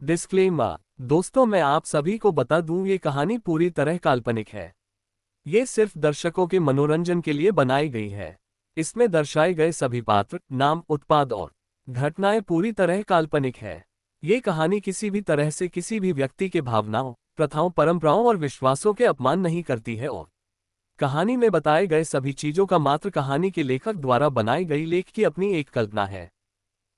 Disclaimer. दोस्तों, मैं आप सभी को बता दूं, ये कहानी पूरी तरह काल्पनिक है। ये सिर्फ दर्शकों के मनोरंजन के लिए बनाई गई है। इसमें दर्शाए गए सभी पात्र, नाम, उत्पाद और घटनाएं पूरी तरह काल्पनिक है। ये कहानी किसी भी तरह से किसी भी व्यक्ति के भावनाओं, प्रथाओं, परंपराओं और विश्वासों के अपमान नहीं करती है और कहानी में बताए गए सभी चीजों का मात्र कहानी के लेखक द्वारा बनाई गई लेख की अपनी एक कल्पना है।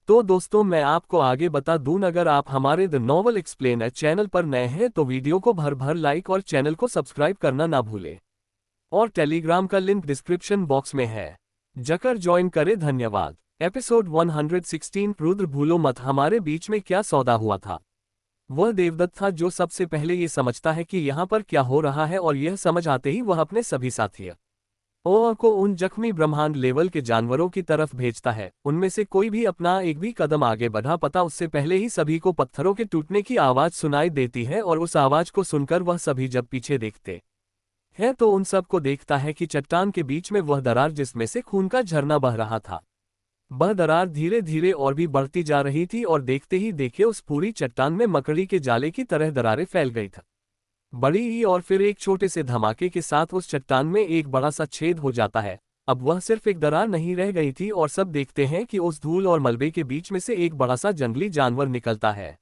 तो दोस्तों, मैं आपको आगे बता दूं, अगर आप हमारे द नॉवल एक्सप्लेनर चैनल पर नए हैं तो वीडियो को भर भर लाइक और चैनल को सब्सक्राइब करना ना भूलें। और टेलीग्राम का लिंक डिस्क्रिप्शन बॉक्स में है, जाकर ज्वाइन करें। धन्यवाद। एपिसोड 116, रुद्र भूलो मत, हमारे बीच में क्या सौदा हुआ था। वह देवदत्त था जो सबसे पहले ये समझता है कि यहाँ पर क्या हो रहा है, और यह समझ आते ही वह अपने सभी साथियों को उन जख्मी ब्रह्मांड लेवल के जानवरों की तरफ भेजता है। उनमें से कोई भी अपना एक भी कदम आगे बढ़ा पता उससे पहले ही सभी को पत्थरों के टूटने की आवाज सुनाई देती है, और उस आवाज को सुनकर वह सभी जब पीछे देखते हैं तो उन सब को देखता है कि चट्टान के बीच में वह दरार जिसमें से खून का झरना बह रहा था। वह दरार धीरे धीरे और भी बढ़ती जा रही थी, और देखते ही देखे उस पूरी चट्टान में मकड़ी के जाले की तरह दरारें फैल गई थी। बड़ी ही और फिर एक छोटे से धमाके के साथ उस चट्टान में एक बड़ा सा छेद हो जाता है। अब वह सिर्फ एक दरार नहीं रह गई थी, और सब देखते हैं कि उस धूल और मलबे के बीच में से एक बड़ा सा जंगली जानवर निकलता है।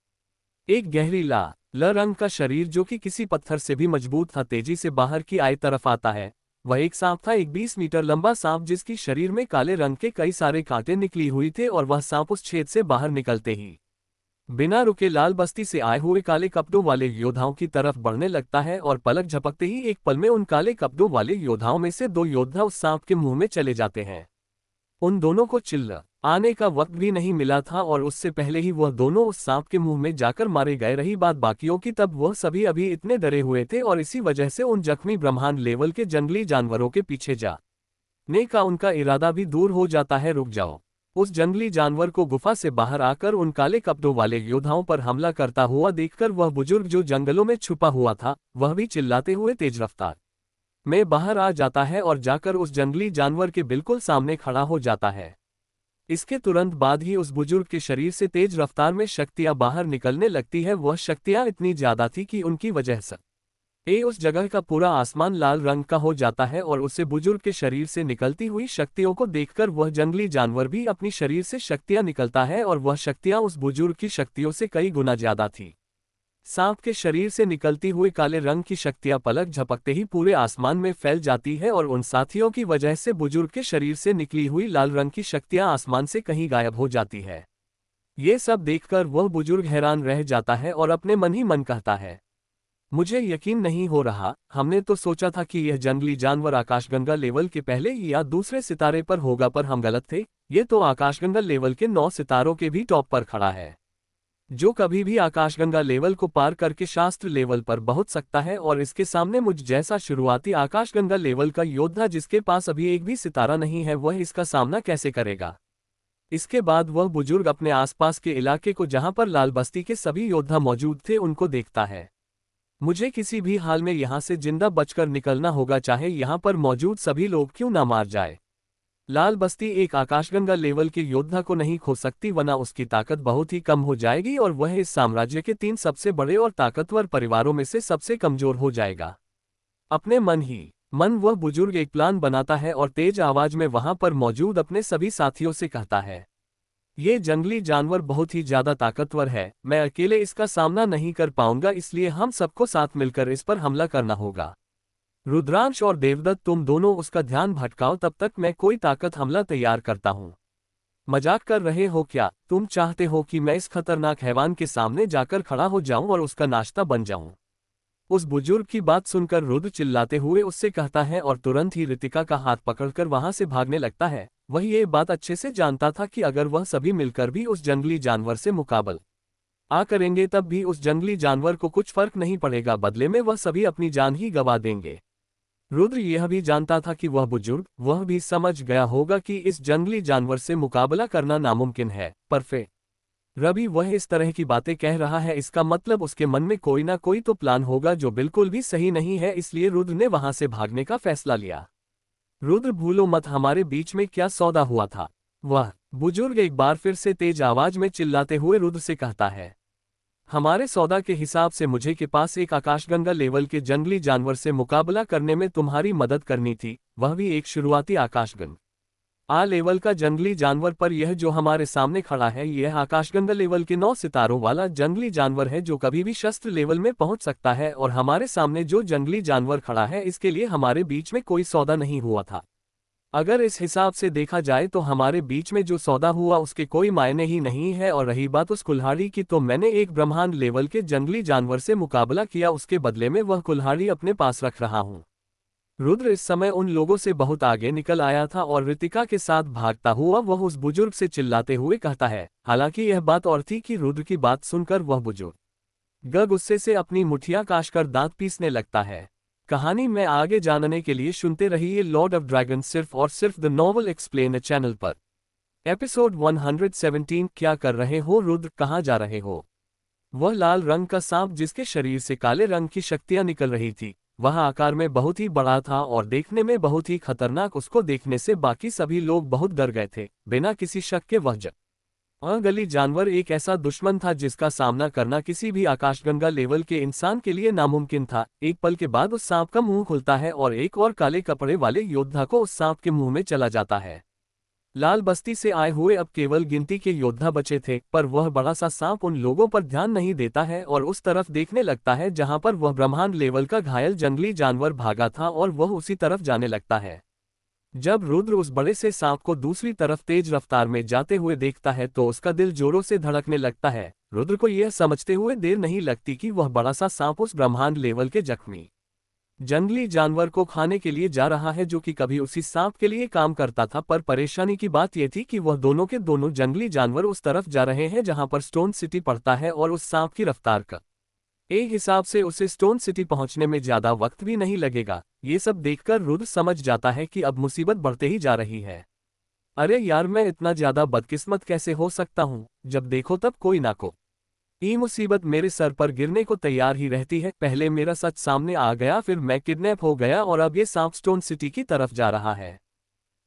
एक गहरी लाल रंग का शरीर जो कि किसी पत्थर से भी मजबूत था, तेजी से बाहर की आय तरफ आता है। वह एक सांप था, एक 20 मीटर लंबा सांप जिसकी शरीर में काले रंग के कई सारे कांटे निकली हुई थे, और वह सांप उस छेद से बाहर निकलते ही बिना रुके लाल बस्ती से आए हुए काले कपड़ों वाले योद्धाओं की तरफ बढ़ने लगता है, और पलक झपकते ही एक पल में उन काले कपड़ों वाले योद्धाओं में से दो योद्धा उस सांप के मुंह में चले जाते हैं। उन दोनों को चिल्ला आने का वक्त भी नहीं मिला था, और उससे पहले ही वह दोनों उस सांप के मुंह में जाकर मारे गए। रही बात बाकियों की, तब वह सभी अभी इतने डरे हुए थे, और इसी वजह से उन जख्मी ब्रह्मांड लेवल के जंगली जानवरों के पीछे जाने का उनका इरादा भी दूर हो जाता है। रुक जाओ। उस जंगली जानवर को गुफा से बाहर आकर उन काले कपड़ों वाले योद्धाओं पर हमला करता हुआ देखकर वह बुजुर्ग जो जंगलों में छुपा हुआ था, वह भी चिल्लाते हुए तेज रफ्तार में बाहर आ जाता है और जाकर उस जंगली जानवर के बिल्कुल सामने खड़ा हो जाता है। इसके तुरंत बाद ही उस बुजुर्ग के शरीर से तेज रफ्तार में शक्तियां बाहर निकलने लगती है। वह शक्तियां इतनी ज्यादा थी कि उनकी वजह से उस जगह का पूरा आसमान लाल रंग का हो जाता है, और उससे बुजुर्ग के शरीर से निकलती हुई शक्तियों को देखकर वह जंगली जानवर भी अपनी शरीर से शक्तियां निकलता है, और वह शक्तियां उस बुजुर्ग की शक्तियों से कई गुना ज्यादा थी। सांप के शरीर से निकलती हुई काले रंग की शक्तियां पलक झपकते ही पूरे आसमान में फैल जाती है, और उन साथियों की वजह से बुजुर्ग के शरीर से निकली हुई लाल रंग की शक्तियां आसमान से कहीं गायब हो जाती है। ये सब देखकर वह बुजुर्ग हैरान रह जाता है और अपने मन ही मन कहता है, मुझे यकीन नहीं हो रहा। हमने तो सोचा था कि यह जंगली जानवर आकाशगंगा लेवल के पहले या दूसरे सितारे पर होगा, पर हम गलत थे। ये तो आकाशगंगा लेवल के 9 सितारों के भी टॉप पर खड़ा है, जो कभी भी आकाशगंगा लेवल को पार करके शास्त्र लेवल पर पहुंच सकता है, और इसके सामने मुझ जैसा शुरुआती आकाशगंगा लेवल का योद्धा जिसके पास अभी एक भी सितारा नहीं है, वह इसका सामना कैसे करेगा। इसके बाद वह बुजुर्ग अपने आसपास के इलाके को, जहां पर लाल बस्ती के सभी योद्धा मौजूद थे, उनको देखता है। मुझे किसी भी हाल में यहाँ से जिंदा बचकर निकलना होगा, चाहे यहाँ पर मौजूद सभी लोग क्यों ना मार जाए। लाल बस्ती एक आकाशगंगा लेवल के योद्धा को नहीं खो सकती, वरना उसकी ताकत बहुत ही कम हो जाएगी, और वह इस साम्राज्य के 3 सबसे बड़े और ताकतवर परिवारों में से सबसे कमजोर हो जाएगा। अपने मन ही मन वह बुजुर्ग एक प्लान बनाता है, और तेज आवाज में वहां पर मौजूद अपने सभी साथियों से कहता है, ये जंगली जानवर बहुत ही ज्यादा ताकतवर है। मैं अकेले इसका सामना नहीं कर पाऊंगा, इसलिए हम सबको साथ मिलकर इस पर हमला करना होगा। रुद्रांश और देवदत्त, तुम दोनों उसका ध्यान भटकाओ, तब तक मैं कोई ताकत हमला तैयार करता हूँ। मजाक कर रहे हो क्या? तुम चाहते हो कि मैं इस खतरनाक हैवान के सामने जाकर खड़ा हो जाऊं और उसका नाश्ता बन जाऊं? उस बुजुर्ग की बात सुनकर रुद्र चिल्लाते हुए उससे कहता है, और तुरंत ही रितिका का हाथ पकड़कर वहां से भागने लगता है। वह ये बात अच्छे से जानता था कि अगर वह सभी मिलकर भी उस जंगली जानवर से मुकाबला करेंगे, तब भी उस जंगली जानवर को कुछ फर्क नहीं पड़ेगा, बदले में वह सभी अपनी जान ही गंवा देंगे। रुद्र यह भी जानता था कि वह बुजुर्ग वह भी समझ गया होगा कि इस जंगली जानवर से मुकाबला करना नामुमकिन है, पर फिर रवि वह इस तरह की बातें कह रहा है, इसका मतलब उसके मन में कोई ना कोई तो प्लान होगा जो बिल्कुल भी सही नहीं है। इसलिए रुद्र ने वहां से भागने का फैसला लिया। रुद्र भूलो मत, हमारे बीच में क्या सौदा हुआ था। वह बुजुर्ग एक बार फिर से तेज आवाज में चिल्लाते हुए रुद्र से कहता है, हमारे सौदा के हिसाब से मुझे के पास एक आकाशगंगा लेवल के जंगली जानवर से मुकाबला करने में तुम्हारी मदद करनी थी, वह भी एक शुरुआती आकाशगंगा लेवल का जंगली जानवर। पर यह जो हमारे सामने खड़ा है यह आकाशगंगा लेवल के 9 सितारों वाला जंगली जानवर है जो कभी भी शस्त्र लेवल में पहुंच सकता है, और हमारे सामने जो जंगली जानवर खड़ा है इसके लिए हमारे बीच में कोई सौदा नहीं हुआ था। अगर इस हिसाब से देखा जाए तो हमारे बीच में जो सौदा हुआ उसके कोई मायने ही नहीं है। और रही बात उस कुल्हाड़ी की, तो मैंने एक ब्रह्मांड लेवल के जंगली जानवर से मुकाबला किया, उसके बदले में वह कुल्हाड़ी अपने पास रख रहा हूं। रुद्र इस समय उन लोगों से बहुत आगे निकल आया था और रितिका के साथ भागता हुआ वह उस बुजुर्ग से चिल्लाते हुए कहता है। हालांकि यह बात और थी कि रुद्र की बात सुनकर वह बुजुर्ग गुस्से से अपनी मुठिया काशकर दांत पीसने लगता है। कहानी में आगे जानने के लिए सुनते रहिए लॉर्ड ऑफ ड्रैगन सिर्फ और सिर्फ द नॉवल एक्सप्लेन चैनल पर। एपिसोड 117 क्या कर रहे हो रुद्र, कहाँ जा रहे हो? वह लाल रंग का सांप जिसके शरीर से काले रंग की शक्तियां निकल रही थी, वह आकार में बहुत ही बड़ा था और देखने में बहुत ही खतरनाक। उसको देखने से बाकी सभी लोग बहुत डर गए थे। बिना किसी शक के वह जंगली जानवर एक ऐसा दुश्मन था जिसका सामना करना किसी भी आकाशगंगा लेवल के इंसान के लिए नामुमकिन था। एक पल के बाद उस सांप का मुंह खुलता है और एक और काले कपड़े वाले योद्धा को उस सांप के मुंह में चला जाता है। लाल बस्ती से आए हुए अब केवल गिनती के योद्धा बचे थे, पर वह बड़ा सा सांप उन लोगों पर ध्यान नहीं देता है और उस तरफ देखने लगता है जहां पर वह ब्रह्मांड लेवल का घायल जंगली जानवर भागा था और वह उसी तरफ जाने लगता है। जब रुद्र उस बड़े से सांप को दूसरी तरफ तेज रफ्तार में जाते हुए देखता है तो उसका दिल जोरों से धड़कने लगता है। रुद्र को यह समझते हुए देर नहीं लगती कि वह बड़ा सा सांप उस ब्रह्मांड लेवल के जख्मी जंगली जानवर को खाने के लिए जा रहा है, जो कि कभी उसी सांप के लिए काम करता था। पर परेशानी की बात यह थी कि वह दोनों के दोनों जंगली जानवर उस तरफ जा रहे हैं जहां पर स्टोन सिटी पड़ता है और उस सांप की रफ्तार का एक हिसाब से उसे स्टोन सिटी पहुंचने में ज्यादा वक्त भी नहीं लगेगा। ये सब देखकर रुद्र समझ जाता है कि अब मुसीबत बढ़ते ही जा रही है। अरे यार, मैं इतना ज्यादा बदकिस्मत कैसे हो सकता हूँ? जब देखो तब कोई ना ये मुसीबत मेरे सर पर गिरने को तैयार ही रहती है। पहले मेरा सच सामने आ गया, फिर मैं किडनैप हो गया और अब ये सांप स्टोन सिटी की तरफ जा रहा है।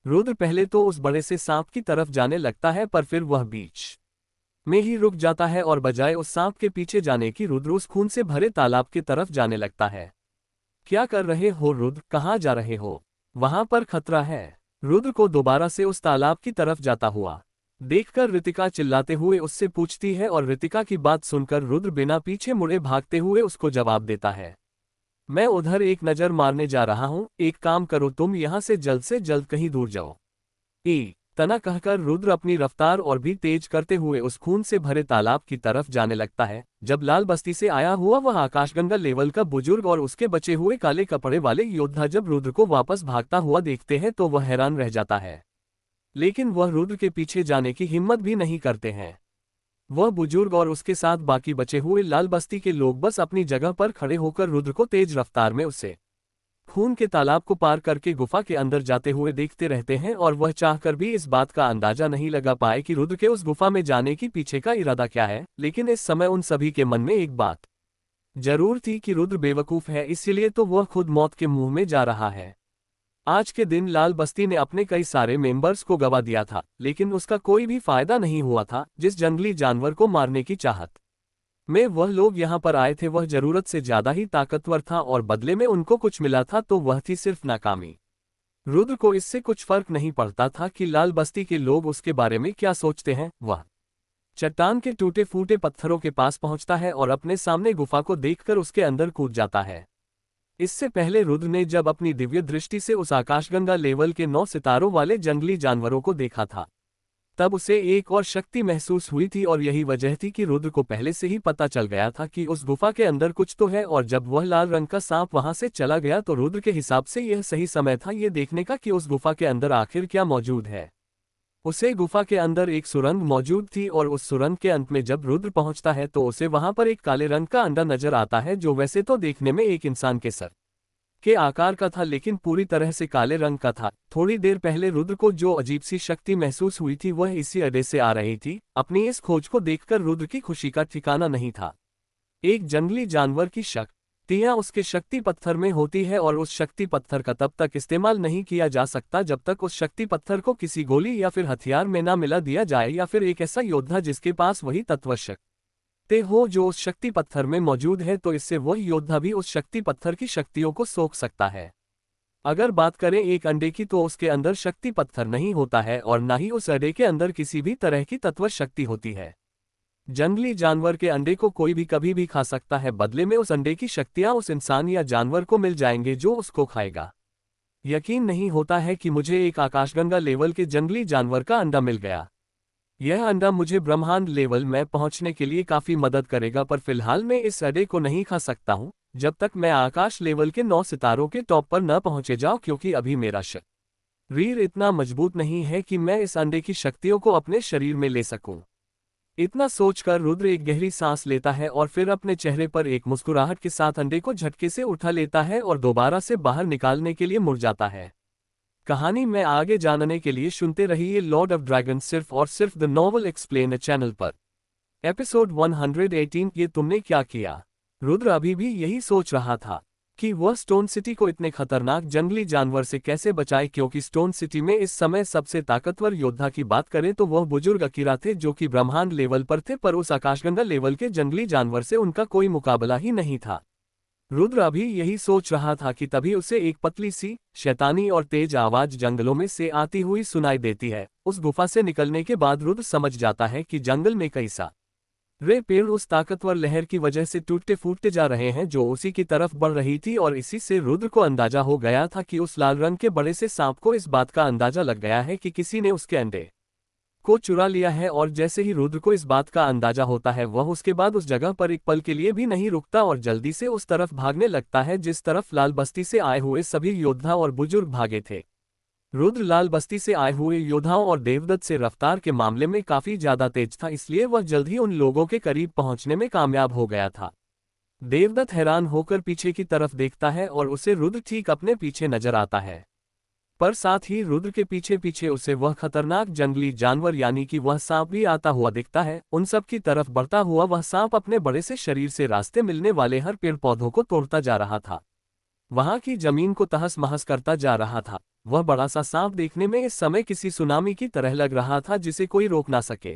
रुद्र पहले तो उस बड़े से सांप की तरफ जाने लगता है, पर फिर वह बीच में ही रुक जाता है और बजाय उस सांप के पीछे जाने की रुद्र उस खून से भरे तालाब की तरफ जाने लगता है। क्या कर रहे हो रुद्र, कहाँ जा रहे हो? वहां पर खतरा है। रुद्र को दोबारा से उस तालाब की तरफ जाता हुआ देखकर रितिका चिल्लाते हुए उससे पूछती है और रितिका की बात सुनकर रुद्र बिना पीछे मुड़े भागते हुए उसको जवाब देता है। मैं उधर एक नजर मारने जा रहा हूं, एक काम करो, तुम यहां से जल्द कहीं दूर जाओ। तना कहकर रुद्र अपनी रफ्तार और भी तेज करते हुए उस खून से भरे तालाब की तरफ जाने लगता है। जब लाल बस्ती से आया हुआ वह आकाशगंगा लेवल का बुजुर्ग और उसके बचे हुए काले कपड़े वाले योद्धा जब रुद्र को वापस भागता हुआ देखते हैं तो वह हैरान रह जाता है, लेकिन वह रुद्र के पीछे जाने की हिम्मत भी नहीं करते हैं। वह बुजुर्ग और उसके साथ बाकी बचे हुए लाल बस्ती के लोग बस अपनी जगह पर खड़े होकर रुद्र को तेज रफ्तार में उससे खून के तालाब को पार करके गुफा के अंदर जाते हुए देखते रहते हैं और वह चाहकर भी इस बात का अंदाजा नहीं लगा पाए कि रुद्र के उस गुफा में जाने की पीछे का इरादा क्या है। लेकिन इस समय उन सभी के मन में एक बात जरूर थी कि रुद्र बेवकूफ है, इसलिए तो वह खुद मौत के मुंह में जा रहा है। आज के दिन लाल बस्ती ने अपने कई सारे मेंबर्स को गवा दिया था, लेकिन उसका कोई भी फायदा नहीं हुआ था। जिस जंगली जानवर को मारने की चाहत में वह लोग यहाँ पर आए थे वह जरूरत से ज्यादा ही ताकतवर था और बदले में उनको कुछ मिला था तो वह थी सिर्फ नाकामी। रुद्र को इससे कुछ फर्क नहीं पड़ता था कि लाल बस्ती के लोग उसके बारे में क्या सोचते हैं। वह चट्टान के टूटे फूटे पत्थरों के पास पहुंचता है और अपने सामने गुफा को देखकर उसके अंदर कूद जाता है। इससे पहले रुद्र ने जब अपनी दिव्य दृष्टि से उस आकाशगंगा लेवल के 9 सितारों वाले जंगली जानवरों को देखा था, तब उसे एक और शक्ति महसूस हुई थी और यही वजह थी कि रुद्र को पहले से ही पता चल गया था कि उस गुफा के अंदर कुछ तो है। और जब वह लाल रंग का सांप वहां से चला गया तो रुद्र के हिसाब से यह सही समय था ये देखने का कि उस गुफा के अंदर आखिर क्या मौजूद है। उसे गुफा के अंदर एक सुरंग मौजूद थी और उस सुरंग के अंत में जब रुद्र पहुंचता है तो उसे वहां पर एक काले रंग का अंडा नजर आता है, जो वैसे तो देखने में एक इंसान के सर के आकार का था लेकिन पूरी तरह से काले रंग का था। थोड़ी देर पहले रुद्र को जो अजीब सी शक्ति महसूस हुई थी वह इसी अड्डे से आ रही थी। अपनी इस खोज को देखकर रुद्र की खुशी का ठिकाना नहीं था। एक जंगली जानवर की शक्तियां उसके शक्ति पत्थर में होती है और उस शक्ति पत्थर का तब तक इस्तेमाल नहीं किया जा सकता जब तक उस शक्ति पत्थर को किसी गोली या फिर हथियार में ना मिला दिया जाए या फिर एक ऐसा योद्धा जिसके पास वही तत्व शक्ति देखते हो जो उस शक्ति पत्थर में मौजूद है, तो इससे वह योद्धा भी उस शक्ति पत्थर की शक्तियों को सोख सकता है। अगर बात करें एक अंडे की, तो उसके अंदर शक्ति पत्थर नहीं होता है और ना ही उस अंडे के अंदर किसी भी तरह की तत्व शक्ति होती है। जंगली जानवर के अंडे को कोई भी कभी भी खा सकता है, बदले में उस अंडे की शक्तियां उस इंसान या जानवर को मिल जाएंगे जो उसको खाएगा। यकीन नहीं होता है कि मुझे एक आकाशगंगा लेवल के जंगली जानवर का अंडा मिल गया। यह अंडा मुझे ब्रह्मांड लेवल में पहुंचने के लिए काफी मदद करेगा, पर फिलहाल मैं इस अंडे को नहीं खा सकता हूं जब तक मैं आकाश लेवल के 9 सितारों के टॉप पर न पहुंचे जाऊं, क्योंकि अभी मेरा शरीर इतना मजबूत नहीं है कि मैं इस अंडे की शक्तियों को अपने शरीर में ले सकूं। इतना सोचकर रुद्र एक गहरी सांस लेता है और फिर अपने चेहरे पर एक मुस्कुराहट के साथ अंडे को झटके से उठा लेता है और दोबारा से बाहर निकालने के लिए मुड़ जाता है। कहानी में आगे जानने के लिए सुनते रहिए लॉर्ड ऑफ ड्रैगन सिर्फ और सिर्फ द नॉवल एक्सप्लेन चैनल पर। एपिसोड 118 ये तुमने क्या किया। रुद्र अभी भी यही सोच रहा था कि वह स्टोन सिटी को इतने खतरनाक जंगली जानवर से कैसे बचाए, क्योंकि स्टोन सिटी में इस समय सबसे ताकतवर योद्धा की बात करें तो वह बुजुर्ग अकीरा थे, जो कि ब्रह्मांड लेवल पर थे, पर उस आकाशगंगा लेवल के जंगली जानवर से उनका कोई मुकाबला ही नहीं था। रुद्र अभी यही सोच रहा था कि तभी उसे एक पतली सी, शैतानी और तेज आवाज जंगलों में से आती हुई सुनाई देती है। उस गुफा से निकलने के बाद रुद्र समझ जाता है कि जंगल में कई सारे पेड़ उस ताकतवर लहर की वजह से टूटते फूटते जा रहे हैं जो उसी की तरफ बढ़ रही थी, और इसी से रुद्र को अंदाजा हो गया था कि उस लाल रंग के बड़े से सांप को इस बात का अंदाजा लग गया है कि किसी ने उसके अंडे को चुरा लिया है। और जैसे ही रुद्र को इस बात का अंदाजा होता है, वह उसके बाद उस जगह पर एक पल के लिए भी नहीं रुकता और जल्दी से उस तरफ भागने लगता है जिस तरफ लाल बस्ती से आए हुए सभी योद्धा और बुजुर्ग भागे थे। रुद्र लाल बस्ती से आए हुए योद्धाओं और देवदत्त से रफ्तार के मामले में काफी ज्यादा तेज था, इसलिए वह जल्द ही उन लोगों के करीब पहुंचने में कामयाब हो गया था। देवदत्त हैरान होकर पीछे की तरफ देखता है और उसे रुद्र ठीक अपने पीछे नजर आता है, पर साथ ही रुद्र के पीछे पीछे उसे वह खतरनाक जंगली जानवर यानी कि वह सांप भी आता हुआ दिखता है। उन सब की तरफ बढ़ता हुआ वह सांप अपने बड़े से शरीर से रास्ते मिलने वाले हर पेड़ पौधों को तोड़ता जा रहा था, वहां की जमीन को तहस महस करता जा रहा था। वह बड़ा सा सांप देखने में इस समय किसी सुनामी की तरह लग रहा था जिसे कोई रोक ना सके।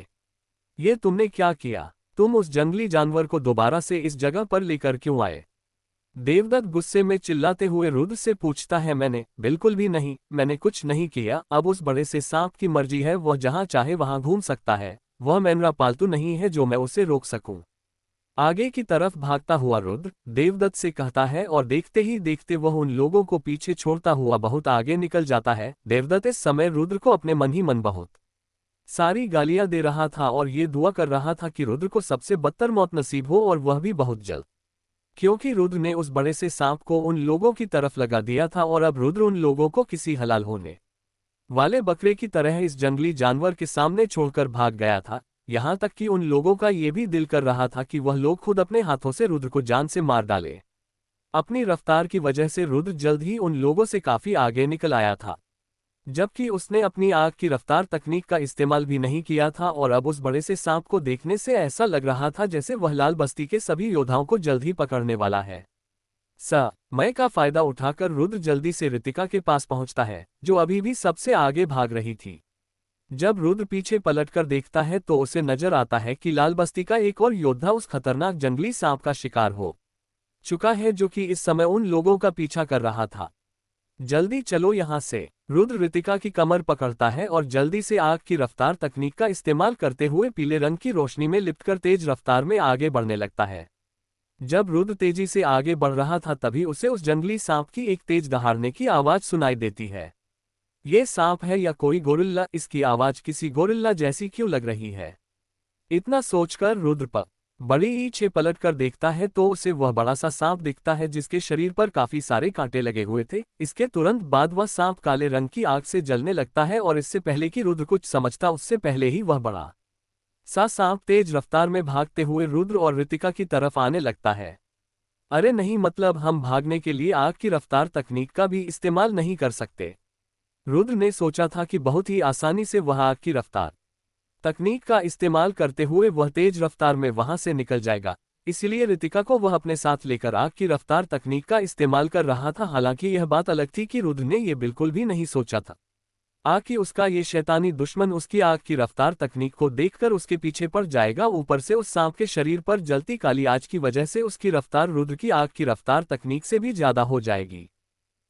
ये तुमने क्या किया? तुम उस जंगली जानवर को दोबारा से इस जगह पर लेकर क्यों आए? देवदत्त गुस्से में चिल्लाते हुए रुद्र से पूछता है। मैंने बिल्कुल भी नहीं, मैंने कुछ नहीं किया। अब उस बड़े से सांप की मर्जी है, वह जहां चाहे वहां घूम सकता है। वह मेरा पालतू नहीं है जो मैं उसे रोक सकूं। आगे की तरफ भागता हुआ रुद्र देवदत्त से कहता है और देखते ही देखते वह उन लोगों को पीछे छोड़ता हुआ बहुत आगे निकल जाता है। देवदत्त इस समय रुद्र को अपने मन ही मन बहुत सारी गालियां दे रहा था और ये दुआ कर रहा था कि रुद्र को सबसे बदतर मौत नसीब हो, और वह भी बहुत जल्द, क्योंकि रुद्र ने उस बड़े से सांप को उन लोगों की तरफ लगा दिया था और अब रुद्र उन लोगों को किसी हलाल होने वाले बकरे की तरह इस जंगली जानवर के सामने छोड़कर भाग गया था। यहां तक कि उन लोगों का ये भी दिल कर रहा था कि वह लोग खुद अपने हाथों से रुद्र को जान से मार डाले। अपनी रफ्तार की वजह से रुद्र जल्द ही उन लोगों से काफी आगे निकल आया था, जबकि उसने अपनी आग की रफ्तार तकनीक का इस्तेमाल भी नहीं किया था। और अब उस बड़े से सांप को देखने से ऐसा लग रहा था जैसे वह लाल बस्ती के सभी योद्धाओं को जल्द ही पकड़ने वाला है। समय का फायदा उठाकर रुद्र जल्दी से रितिका के पास पहुंचता है, जो अभी भी सबसे आगे भाग रही थी। जब रुद्र पीछे पलटकर देखता है तो उसे नजर आता है कि लाल बस्ती का एक और योद्धा उस खतरनाक जंगली सांप का शिकार हो चुका है, जो कि इस समय उन लोगों का पीछा कर रहा था। जल्दी चलो यहां से। रुद्र रितिका की कमर पकड़ता है और जल्दी से आग की रफ्तार तकनीक का इस्तेमाल करते हुए पीले रंग की रोशनी में लिपटकर तेज रफ्तार में आगे बढ़ने लगता है। जब रुद्र तेजी से आगे बढ़ रहा था तभी उसे उस जंगली सांप की एक तेज दहाड़ने की आवाज सुनाई देती है। ये सांप है या कोई गोरिल्ला? इसकी आवाज किसी गोरिल्ला जैसी क्यों लग रही है? इतना सोचकर रुद्र बड़ी पीछे पलट कर देखता है तो उसे वह बड़ा सा सांप दिखता है जिसके शरीर पर काफी सारे कांटे लगे हुए थे। इसके तुरंत बाद वह सांप काले रंग की आग से जलने लगता है और इससे पहले कि रुद्र कुछ समझता उससे पहले ही वह बड़ा सा सांप तेज रफ्तार में भागते हुए रुद्र और रितिका की तरफ आने लगता है। अरे नहीं, मतलब हम भागने के लिए आग की रफ्तार तकनीक का भी इस्तेमाल नहीं कर सकते? रुद्र ने सोचा था कि बहुत ही आसानी से वह आग की रफ्तार तकनीक का इस्तेमाल करते हुए वह तेज रफ्तार में वहां से निकल जाएगा, इसलिए रितिका को वह अपने साथ लेकर आग की रफ्तार तकनीक का इस्तेमाल कर रहा था। हालांकि यह बात अलग थी कि रुद्र ने यह बिल्कुल भी नहीं सोचा था। आग उसका ये शैतानी दुश्मन उसकी आग की रफ्तार तकनीक को देखकर उसके पीछे पड़ जाएगा। ऊपर से उस सांप के शरीर पर जलती काली आग की वजह से उसकी रफ्तार रुद्र की आग की रफ्तार तकनीक से भी ज्यादा हो जाएगी।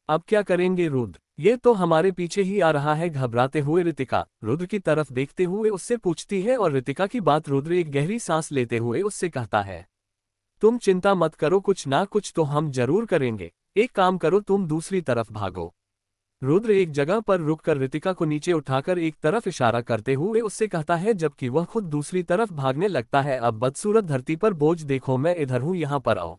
अब क्या करेंगे रुद्र? ये तो हमारे पीछे ही आ रहा है। घबराते हुए ऋतिका रुद्र की तरफ देखते हुए उससे पूछती है और ऋतिका की बात रुद्र एक गहरी सांस लेते हुए उससे कहता है, तुम चिंता मत करो, कुछ ना कुछ तो हम जरूर करेंगे। एक काम करो, तुम दूसरी तरफ भागो। रुद्र एक जगह पर रुककर ऋतिका को नीचे उठाकर एक तरफ इशारा करते हुए उससे कहता है, जबकि वह खुद दूसरी तरफ भागने लगता है। अब बदसूरत धरती पर बोझ देखो, मैं इधर हूं, यहां पर आओ।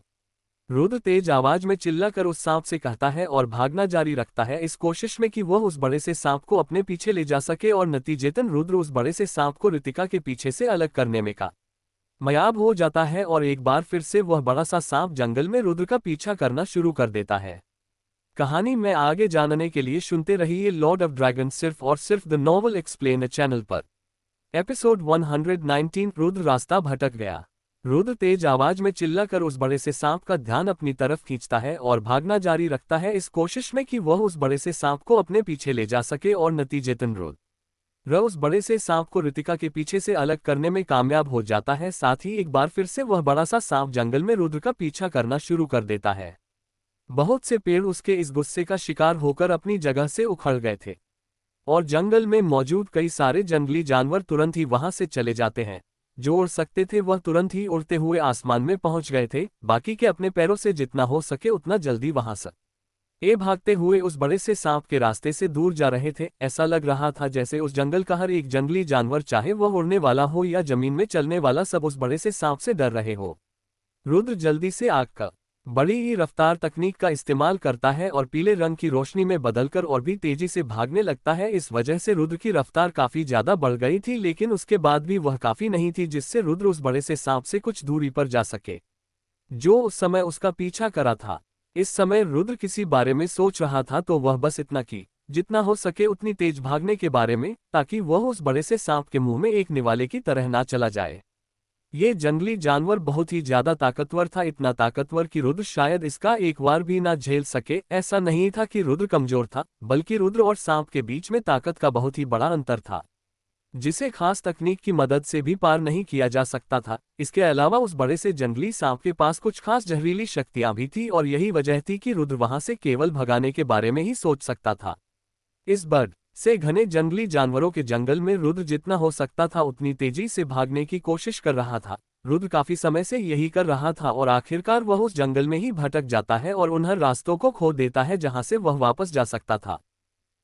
रुद्र तेज आवाज में चिल्लाकर उस सांप से कहता है और भागना जारी रखता है, इस कोशिश में कि वह उस बड़े से सांप को अपने पीछे ले जा सके। और नतीजेतन रुद्र उस बड़े से सांप को ऋतिका के पीछे से अलग करने में कामयाब हो जाता है और एक बार फिर से वह बड़ा सा सांप जंगल में रुद्र का पीछा करना शुरू कर देता है। कहानी में आगे जानने के लिए सुनते रहिए लॉर्ड ऑफ ड्रैगन सिर्फ और सिर्फ द नॉवल एक्सप्लेन चैनल पर। एपिसोड 119 रुद्र रास्ता भटक गया। रुद्र तेज आवाज में चिल्लाकर उस बड़े से सांप का ध्यान अपनी तरफ खींचता है और भागना जारी रखता है, इस कोशिश में कि वह उस बड़े से सांप को अपने पीछे ले जा सके। और नतीजतन रुद्र उस बड़े से सांप को ऋतिका के पीछे से अलग करने में कामयाब हो जाता है। साथ ही एक बार फिर से वह बड़ा सा सांप जंगल में रुद्र का पीछा करना शुरू कर देता है। बहुत से पेड़ उसके इस गुस्से का शिकार होकर अपनी जगह से उखड़ गए थे और जंगल में मौजूद कई सारे जंगली जानवर तुरंत ही वहां से चले जाते हैं। जो उड़ सकते थे वह तुरंत ही उड़ते हुए आसमान में पहुंच गए थे, बाकी के अपने पैरों से जितना हो सके उतना जल्दी वहां से भागते हुए उस बड़े से सांप के रास्ते से दूर जा रहे थे। ऐसा लग रहा था जैसे उस जंगल का हर एक जंगली जानवर, चाहे वह उड़ने वाला हो या जमीन में चलने वाला, सब उस बड़े से सांप से डर रहे हो। रुद्र जल्दी से आग का बड़ी ही रफ्तार तकनीक का इस्तेमाल करता है और पीले रंग की रोशनी में बदलकर और भी तेजी से भागने लगता है। इस वजह से रुद्र की रफ्तार काफी ज्यादा बढ़ गई थी, लेकिन उसके बाद भी वह काफी नहीं थी जिससे रुद्र उस बड़े से सांप से कुछ दूरी पर जा सके जो उस समय उसका पीछा करा था। इस समय रुद्र किसी बारे में सोच रहा था तो वह बस इतना कि जितना हो सके उतनी तेज भागने के बारे में, ताकि वह उस बड़े से सांप के मुंह में एक निवाले की तरह ना चला जाए। ये जंगली जानवर बहुत ही ज्यादा ताकतवर था, इतना ताकतवर कि रुद्र शायद इसका एक बार भी ना झेल सके। ऐसा नहीं था कि रुद्र कमजोर था, बल्कि रुद्र और सांप के बीच में ताकत का बहुत ही बड़ा अंतर था, जिसे खास तकनीक की मदद से भी पार नहीं किया जा सकता था। इसके अलावा उस बड़े से जंगली सांप के पास कुछ खास जहरीली शक्तियां भी थी और यही वजह थी कि रुद्र वहां से केवल भगाने के बारे में ही सोच सकता था। इस बड़ से घने जंगली जानवरों के जंगल में रुद्र जितना हो सकता था उतनी तेजी से भागने की कोशिश कर रहा था। रुद्र काफी समय से यही कर रहा था और आखिरकार वह उस जंगल में ही भटक जाता है और उन हर रास्तों को खो देता है जहां से वह वापस जा सकता था।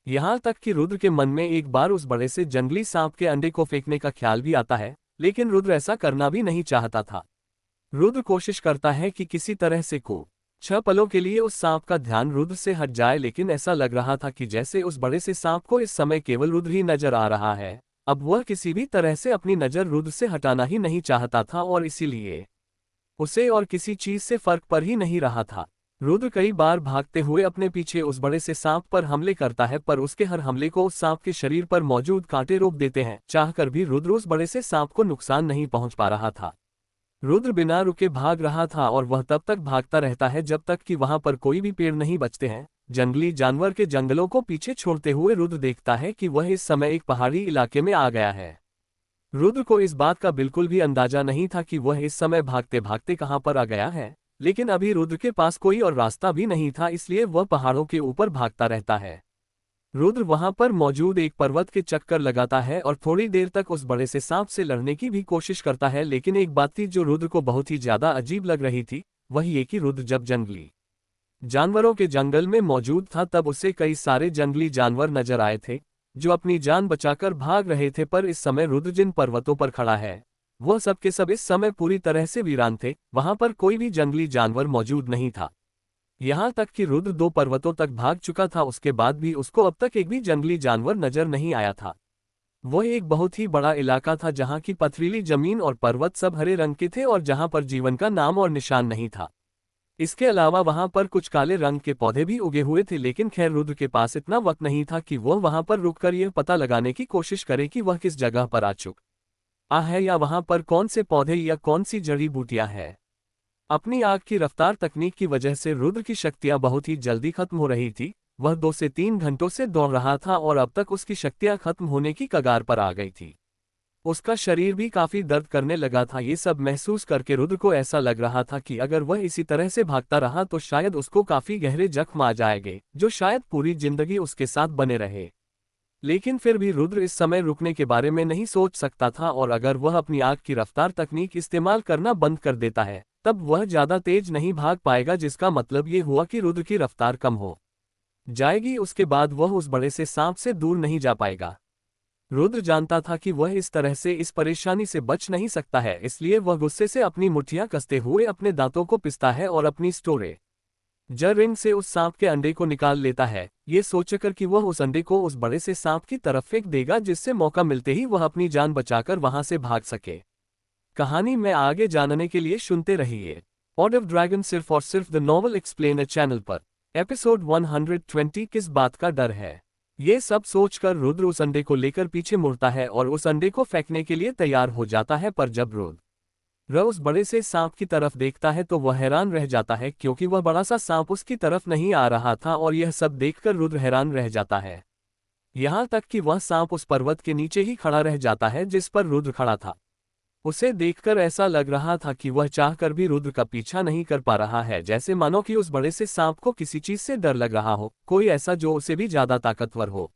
यहां तक कि रुद्र के मन में एक बार उस बड़े से जंगली सांप के अंडे को फेंकने का ख्याल भी आता है, लेकिन रुद्र ऐसा करना भी नहीं चाहता था। रुद्र कोशिश करता है कि किसी तरह से कुछ पलों के लिए उस सांप का ध्यान रुद्र से हट जाए, लेकिन ऐसा लग रहा था कि जैसे उस बड़े से सांप को इस समय केवल रुद्र ही नजर आ रहा है। अब वह किसी भी तरह से अपनी नजर रुद्र से हटाना ही नहीं चाहता था और इसीलिए उसे और किसी चीज से फर्क पर ही नहीं रहा था। रुद्र कई बार भागते हुए अपने पीछे उस बड़े से सांप पर हमले करता है, पर उसके हर हमले को उस सांप के शरीर पर मौजूद कांटे रोक देते हैं। चाहकर भी रुद्र उस बड़े से सांप को नुकसान नहीं पहुंच पा रहा था। रुद्र बिना रुके भाग रहा था और वह तब तक भागता रहता है जब तक कि वहां पर कोई भी पेड़ नहीं बचते हैं। जंगली जानवर के जंगलों को पीछे छोड़ते हुए रुद्र देखता है कि वह इस समय एक पहाड़ी इलाके में आ गया है। रुद्र को इस बात का बिल्कुल भी अंदाजा नहीं था कि वह इस समय भागते भागते कहां पर आ गया है, लेकिन अभी रुद्र के पास कोई और रास्ता भी नहीं था, इसलिए वह पहाड़ों के ऊपर भागता रहता है। रुद्र वहां पर मौजूद एक पर्वत के चक्कर लगाता है और थोड़ी देर तक उस बड़े से सांप से लड़ने की भी कोशिश करता है, लेकिन एक बात थी जो रुद्र को बहुत ही ज्यादा अजीब लग रही थी, वह ये कि रुद्र जब जंगली जानवरों के जंगल में मौजूद था तब उसे कई सारे जंगली जानवर नजर आए थे जो अपनी जान बचाकर भाग रहे थे, पर इस समय रुद्र जिन पर्वतों पर खड़ा है वह सब के सब इस समय पूरी तरह से वीरान थे। वहां पर कोई भी जंगली जानवर मौजूद नहीं था। यहां तक कि रुद्र 2 पर्वतों तक भाग चुका था, उसके बाद भी उसको अब तक एक भी जंगली जानवर नजर नहीं आया था। वह एक बहुत ही बड़ा इलाका था जहां की पथरीली जमीन और पर्वत सब हरे रंग के थे और जहां पर जीवन का नाम और निशान नहीं था। इसके अलावा वहां पर कुछ काले रंग के पौधे भी उगे हुए थे, लेकिन खैर रुद्र के पास इतना वक्त नहीं था कि वह वहां पर रुककर यह पता लगाने की कोशिश करे कि वह किस जगह पर आ चुका है या वहां पर कौन से पौधे या कौन सी जड़ी बूटियां हैं। अपनी आग की रफ्तार तकनीक की वजह से रुद्र की शक्तियां बहुत ही जल्दी खत्म हो रही थी वह 2 से 3 घंटों से दौड़ रहा था और अब तक उसकी शक्तियां खत्म होने की कगार पर आ गई थी। उसका शरीर भी काफी दर्द करने लगा था। ये सब महसूस करके रुद्र को ऐसा लग रहा था कि अगर वह इसी तरह से भागता रहा तो शायद उसको काफी गहरे जख्म आ जाएंगे, जो शायद पूरी जिंदगी उसके साथ बने रहे। लेकिन फिर भी रुद्र इस समय रुकने के बारे में नहीं सोच सकता था, और अगर वह अपनी आग की रफ्तार तकनीक इस्तेमाल करना बंद कर देता है तब वह ज्यादा तेज नहीं भाग पाएगा, जिसका मतलब ये हुआ कि रुद्र की रफ्तार कम हो जाएगी। उसके बाद वह उस बड़े से सांप से दूर नहीं जा पाएगा। रुद्र जानता था कि वह इस तरह से इस परेशानी से बच नहीं सकता है, इसलिए वह गुस्से से अपनी मुट्ठियां कसते हुए अपने दांतों को पिसता है और अपनी स्टोरेज रिंग से उस सांप के अंडे को निकाल लेता है, ये सोचकर कि वह उस अंडे को उस बड़े से सांप की तरफ फेंक देगा, जिससे मौका मिलते ही वह अपनी जान बचाकर वहां से भाग सके। कहानी में आगे जानने के लिए सुनते रहिए ऑर्डर ऑफ ड्रैगन सिर्फ और सिर्फ द नॉवल एक्सप्लेनर चैनल पर। एपिसोड 120 किस बात का डर है। ये सब सोचकर रुद्र उस अंडे को लेकर पीछे मुड़ता है और उस अंडे को फेंकने के लिए तैयार हो जाता है, पर जब रुद्र उस बड़े से सांप की तरफ देखता है तो वह हैरान रह जाता है, क्योंकि वह बड़ा सा सांप उसकी तरफ नहीं आ रहा था। और यह सब देखकर रुद्र हैरान रह जाता है, यहाँ तक कि वह सांप उस पर्वत के नीचे ही खड़ा रह जाता है जिस पर रुद्र खड़ा था। उसे देखकर ऐसा लग रहा था कि वह चाहकर भी रुद्र का पीछा नहीं कर पा रहा है, जैसे मानो कि उस बड़े से सांप को किसी चीज से डर लग रहा हो, कोई ऐसा जो उसे भी ज्यादा ताकतवर हो।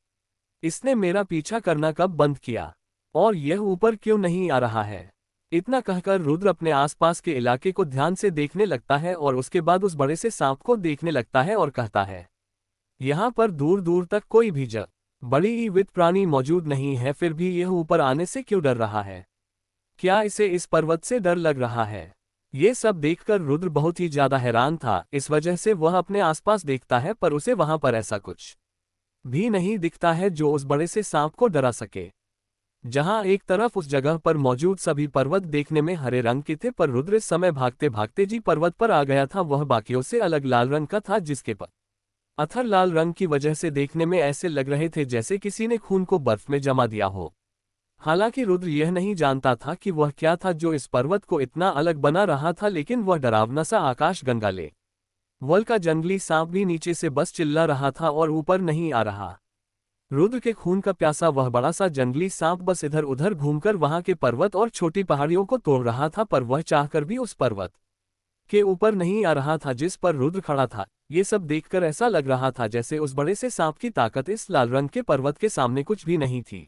इसने मेरा पीछा करना कब बंद किया, और यह ऊपर क्यों नहीं आ रहा है। इतना कहकर रुद्र अपने आसपास के इलाके को ध्यान से देखने लगता है और उसके बाद उस बड़े से सांप को देखने लगता है और कहता है, यहाँ पर दूर दूर तक कोई भी बड़ी जीवित प्राणी मौजूद नहीं है, फिर भी यह ऊपर आने से क्यों डर रहा है। क्या इसे इस पर्वत से डर लग रहा है। ये सब देखकर रुद्र बहुत ही ज्यादा हैरान था। इस वजह से वह अपने आसपास देखता है, पर उसे वहां पर ऐसा कुछ भी नहीं दिखता है जो उस बड़े से सांप को डरा सके। जहां एक तरफ उस जगह पर मौजूद सभी पर्वत देखने में हरे रंग के थे, पर रुद्र इस समय भागते भागते जी पर्वत पर आ गया था। वह बाकियों से अलग लाल रंग का था, जिसके पर अथर लाल रंग की वजह से देखने में ऐसे लग रहे थे जैसे किसी ने खून को बर्फ में जमा दिया हो। हालांकि रुद्र यह नहीं जानता था कि वह क्या था जो इस पर्वत को इतना अलग बना रहा था, लेकिन वह डरावना सा आकाश गंगा वल का जंगली सांप भी नीचे से बस चिल्ला रहा था और ऊपर नहीं आ रहा। रुद्र के खून का प्यासा वह बड़ा सा जंगली सांप बस इधर उधर घूमकर वहां के पर्वत और छोटी पहाड़ियों को तोड़ रहा था, पर वह चाहकर भी उस पर्वत के ऊपर नहीं आ रहा था जिस पर रुद्र खड़ा था। ये सब देखकर ऐसा लग रहा था जैसे उस बड़े से सांप की ताकत इस लाल रंग के पर्वत के सामने कुछ भी नहीं थी।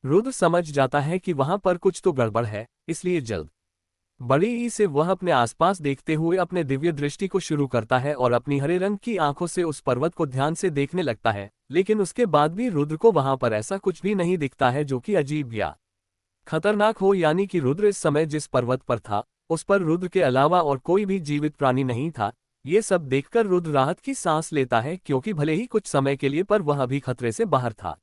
रुद्र समझ जाता है कि वहां पर कुछ तो गड़बड़ है, इसलिए जल्द बड़ी ही से वह अपने आसपास देखते हुए अपने दिव्य दृष्टि को शुरू करता है और अपनी हरे रंग की आंखों से उस पर्वत को ध्यान से देखने लगता है। लेकिन उसके बाद भी रुद्र को वहां पर ऐसा कुछ भी नहीं दिखता है जो कि अजीब या खतरनाक हो, यानी कि रुद्र इस समय जिस पर्वत पर था उस पर रुद्र के अलावा और कोई भी जीवित प्राणी नहीं था। ये सब देखकर रुद्र राहत की सांस लेता है, क्योंकि भले ही कुछ समय के लिए पर वह अभी खतरे से बाहर था,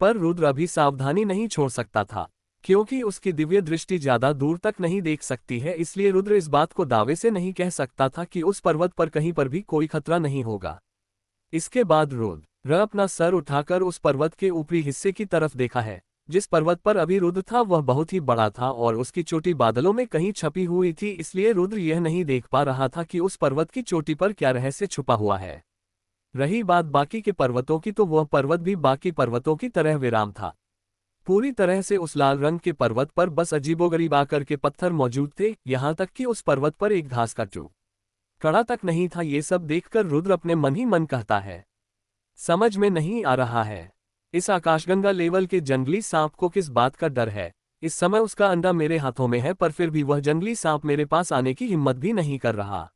पर रुद्र अभी सावधानी नहीं छोड़ सकता था, क्योंकि उसकी दिव्य दृष्टि ज्यादा दूर तक नहीं देख सकती है। इसलिए रुद्र इस बात को दावे से नहीं कह सकता था कि उस पर्वत पर कहीं पर भी कोई खतरा नहीं होगा। इसके बाद रुद्र अपना सर उठाकर उस पर्वत के ऊपरी हिस्से की तरफ देखा है। जिस पर्वत पर अभी रुद्र था वह बहुत ही बड़ा था और उसकी चोटी बादलों में कहीं छपी हुई थी, इसलिए रुद्र यह नहीं देख पा रहा था कि उस पर्वत की चोटी पर क्या रहस्य छुपा हुआ है। रही बात बाकी के पर्वतों की, तो वह पर्वत भी बाकी पर्वतों की तरह विराम था। पूरी तरह से उस लाल रंग के पर्वत पर बस अजीबोगरीब आकर के पत्थर मौजूद थे, यहाँ तक कि उस पर्वत पर एक घास का कड़ा तक नहीं था। ये सब देखकर रुद्र अपने मन ही मन कहता है, समझ में नहीं आ रहा है इस आकाशगंगा लेवल के जंगली सांप को किस बात का डर है। इस समय उसका अंडा मेरे हाथों में है, पर फिर भी वह जंगली सांप मेरे पास आने की हिम्मत भी नहीं कर रहा।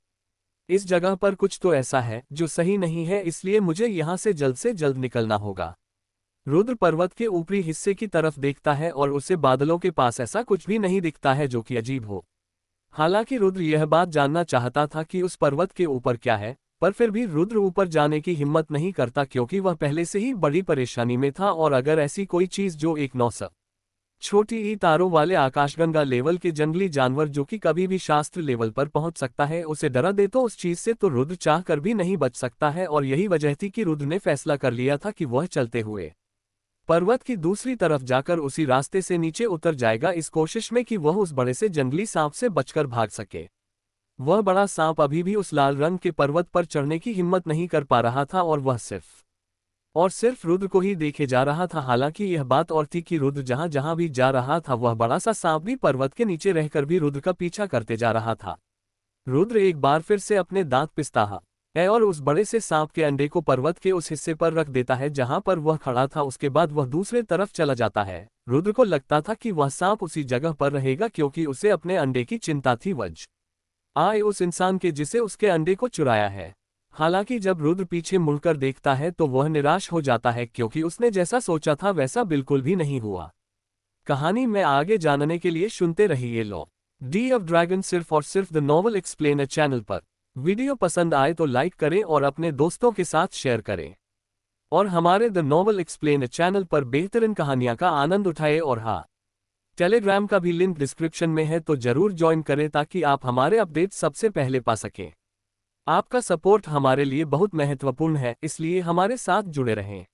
इस जगह पर कुछ तो ऐसा है जो सही नहीं है, इसलिए मुझे यहाँ से जल्द निकलना होगा। रुद्र पर्वत के ऊपरी हिस्से की तरफ देखता है और उसे बादलों के पास ऐसा कुछ भी नहीं दिखता है जो कि अजीब हो। हालांकि रुद्र यह बात जानना चाहता था कि उस पर्वत के ऊपर क्या है, पर फिर भी रुद्र ऊपर जाने की हिम्मत नहीं करता, क्योंकि वह पहले से ही बड़ी परेशानी में था। और अगर ऐसी कोई चीज जो एक 9 छोटी ही तारों वाले आकाशगंगा लेवल के जंगली जानवर जो कि कभी भी शास्त्र लेवल पर पहुंच सकता है उसे डरा दे, तो उस चीज से तो रुद्र चाह कर भी नहीं बच सकता है। और यही वजह थी कि रुद्र ने फैसला कर लिया था कि वह चलते हुए पर्वत की दूसरी तरफ जाकर उसी रास्ते से नीचे उतर जाएगा, इस कोशिश में कि वह उस बड़े से जंगली सांप से बचकर भाग सके। वह बड़ा सांप अभी भी उस लाल रंग के पर्वत पर चढ़ने की हिम्मत नहीं कर पा रहा था और वह सिर्फ रुद्र को ही देखे जा रहा था। हालांकि यह बात और थी कि रुद्र जहां जहां भी जा रहा था वह बड़ा सा सांप भी पर्वत के नीचे रहकर भी रुद्र का पीछा करते जा रहा था। रुद्र एक बार फिर से अपने दांत पिसता है और उस बड़े से सांप के अंडे को पर्वत के उस हिस्से पर रख देता है जहां पर वह खड़ा था। उसके बाद वह दूसरे तरफ चला जाता है। रुद्र को लगता था कि वह सांप उसी जगह पर रहेगा क्योंकि उसे अपने अंडे की चिंता थी, वज आए उस इंसान के जिसे उसके अंडे को चुराया है। हालांकि जब रुद्र पीछे मुड़कर देखता है तो वह निराश हो जाता है क्योंकि उसने जैसा सोचा था वैसा बिल्कुल भी नहीं हुआ। कहानी में आगे जानने के लिए सुनते रहिए लो डी ऑफ ड्रैगन सिर्फ और सिर्फ द नॉवल एक्सप्लेनर चैनल पर। वीडियो पसंद आए तो लाइक करें और अपने दोस्तों के साथ शेयर करें और हमारे द नॉवल एक्सप्लेनर चैनल पर बेहतरीन कहानियां का आनंद उठाएं। और हाँ, टेलीग्राम का भी लिंक डिस्क्रिप्शन में है तो जरूर ज्वाइन करें ताकि आप हमारे अपडेट सबसे पहले पा सकें। आपका सपोर्ट हमारे लिए बहुत महत्वपूर्ण है, इसलिए हमारे साथ जुड़े रहें।